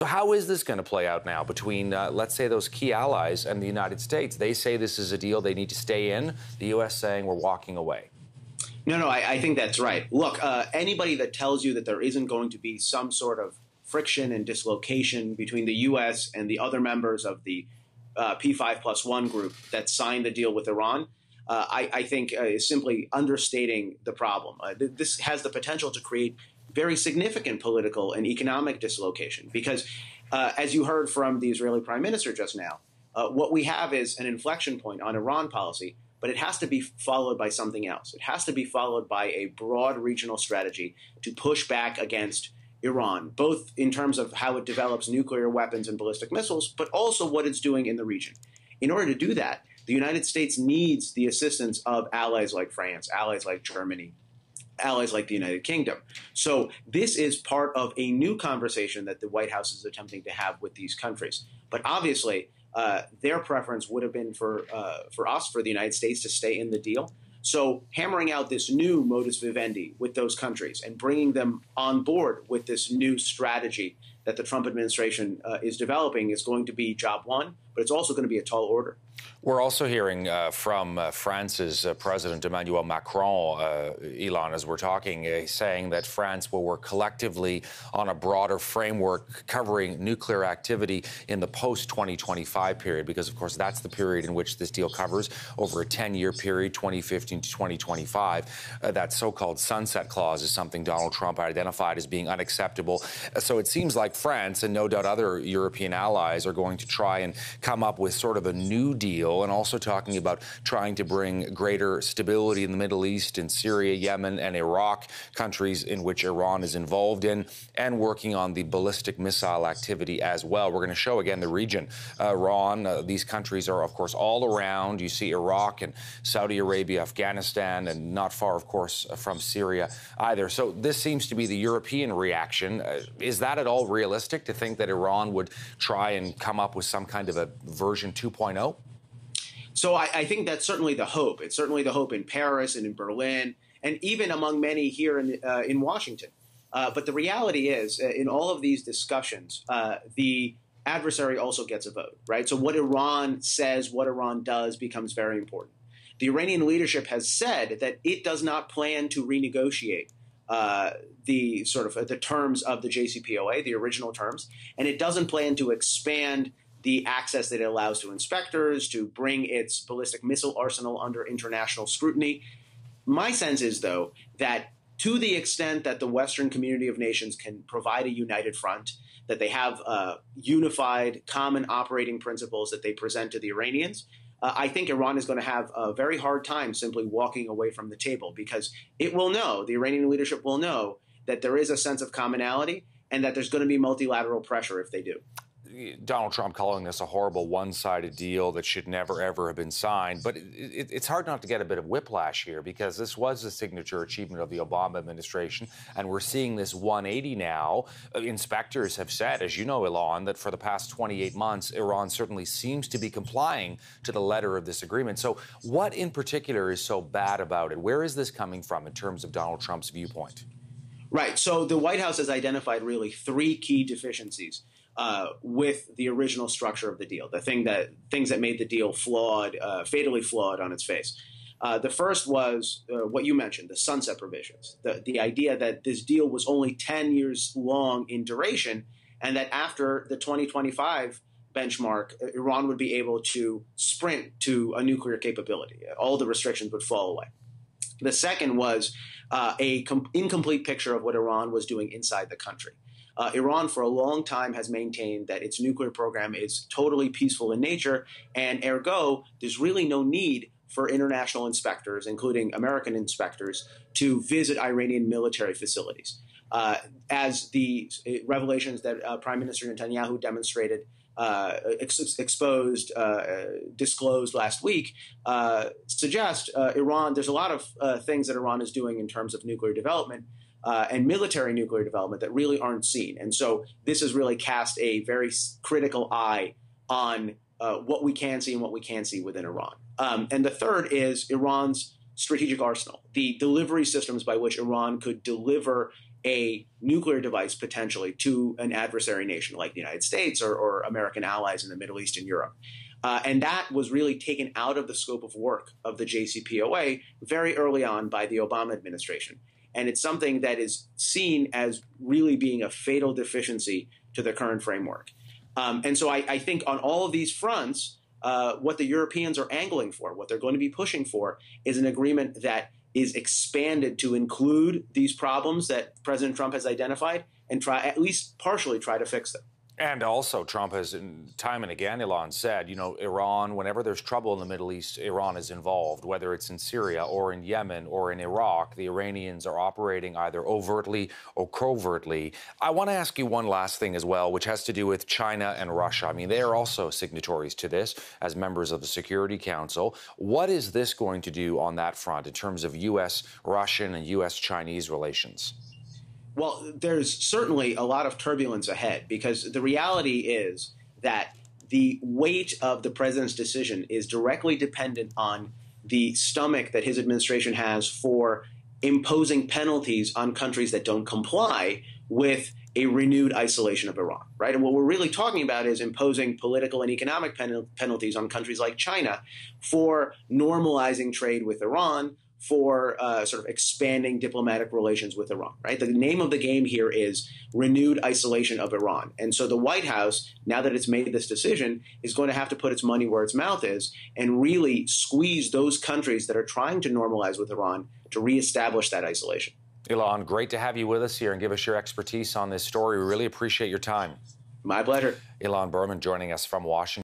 So how is this going to play out now between, let's say, those key allies and the United States? They say this is a deal they need to stay in. The U.S. saying we're walking away. No, I think that's right. Look, anybody that tells you that there isn't going to be some sort of friction and dislocation between the U.S. and the other members of the P5+1 group that signed the deal with Iran, I think is simply understating the problem. This has the potential to create very significant political and economic dislocation because, as you heard from the Israeli prime minister just now, what we have is an inflection point on Iran policy, but it has to be followed by something else. It has to be followed by a broad regional strategy to push back against Iran, both in terms of how it develops nuclear weapons and ballistic missiles, but also what it's doing in the region. In order to do that, the United States needs the assistance of allies like France, allies like Germany, allies like the United Kingdom. So this is part of a new conversation that the White House is attempting to have with these countries. But obviously, their preference would have been for us, for the United States, to stay in the deal. So hammering out this new modus vivendi with those countries and bringing them on board with this new strategy that the Trump administration is developing is going to be job one, but it's also going to be a tall order. We're also hearing from France's President Emmanuel Macron, Ilan, as we're talking, saying that France will work collectively on a broader framework covering nuclear activity in the post-2025 period, because, of course, that's the period in which this deal covers over a 10-year period, 2015 to 2025. That so-called sunset clause is something Donald Trump identified as being unacceptable. So it seems like France and no doubt other European allies are going to try and come up with sort of a new deal, and also talking about trying to bring greater stability in the Middle East, in Syria, Yemen, and Iraq, countries in which Iran is involved in, and working on the ballistic missile activity as well. We're going to show again the region. Iran, these countries are, of course, all around. You see Iraq and Saudi Arabia, Afghanistan, and not far, of course, from Syria either. So this seems to be the European reaction. Is that at all realistic to think that Iran would try and come up with some kind of a version 2.0? So I think that's certainly the hope. It's certainly the hope in Paris and in Berlin, and even among many here in Washington. But the reality is, in all of these discussions, the adversary also gets a vote, right? So what Iran says, what Iran does becomes very important. The Iranian leadership has said that it does not plan to renegotiate the terms of the JCPOA, the original terms, and it doesn't plan to expand the access that it allows to inspectors, to bring its ballistic missile arsenal under international scrutiny. My sense is, though, that to the extent that the Western community of nations can provide a united front, that they have unified common operating principles that they present to the Iranians, I think Iran is going to have a very hard time simply walking away from the table, because it will know, the Iranian leadership will know, that there is a sense of commonality and that there's going to be multilateral pressure if they do. Donald Trump calling this a horrible one-sided deal that should never, ever have been signed. But it's hard not to get a bit of whiplash here, because this was a signature achievement of the Obama administration, and we're seeing this 180 now. Inspectors have said, as you know, Ilan, that for the past 28 months, Iran certainly seems to be complying to the letter of this agreement. So what in particular is so bad about it? Where is this coming from in terms of Donald Trump's viewpoint? Right. So the White House has identified really three key deficiencies with the original structure of the deal, things that made the deal flawed, fatally flawed on its face. The first was what you mentioned, the sunset provisions, the idea that this deal was only 10 years long in duration, and that after the 2025 benchmark, Iran would be able to sprint to a nuclear capability. All the restrictions would fall away. The second was incomplete picture of what Iran was doing inside the country. Iran, for a long time, has maintained that its nuclear program is totally peaceful in nature, and ergo, there's really no need for international inspectors, including American inspectors, to visit Iranian military facilities. As the revelations that Prime Minister Netanyahu demonstrated, disclosed last week, suggest Iran, there's a lot of things that Iran is doing in terms of nuclear development and military nuclear development that really aren't seen. And so this has really cast a very critical eye on what we can see and what we can't see within Iran. And the third is Iran's strategic arsenal, the delivery systems by which Iran could deliver a nuclear device potentially to an adversary nation like the United States or American allies in the Middle East and Europe. And that was really taken out of the scope of work of the JCPOA very early on by the Obama administration. And it's something that is seen as really being a fatal deficiency to the current framework. And so I think on all of these fronts, what the Europeans are angling for, what they're going to be pushing for, is an agreement that is expanded to include these problems that President Trump has identified and at least partially try to fix them. And also, Trump has time and again, Ilan, said, you know, Iran, whenever there's trouble in the Middle East, Iran is involved, whether it's in Syria or in Yemen or in Iraq. The Iranians are operating either overtly or covertly. I want to ask you one last thing as well, which has to do with China and Russia. I mean, they are also signatories to this as members of the Security Council. What is this going to do on that front in terms of U.S.-Russian and U.S.-Chinese relations? Well, there's certainly a lot of turbulence ahead because the reality is that the weight of the president's decision is directly dependent on the stomach that his administration has for imposing penalties on countries that don't comply with a renewed isolation of Iran, right? And what we're really talking about is imposing political and economic penalties on countries like China for normalizing trade with Iran, for sort of expanding diplomatic relations with Iran, right? The name of the game here is renewed isolation of Iran. And so the White House, now that it's made this decision, is going to have to put its money where its mouth is and really squeeze those countries that are trying to normalize with Iran to reestablish that isolation. Ilan, great to have you with us here and give us your expertise on this story. We really appreciate your time. My pleasure. Ilan Berman joining us from Washington.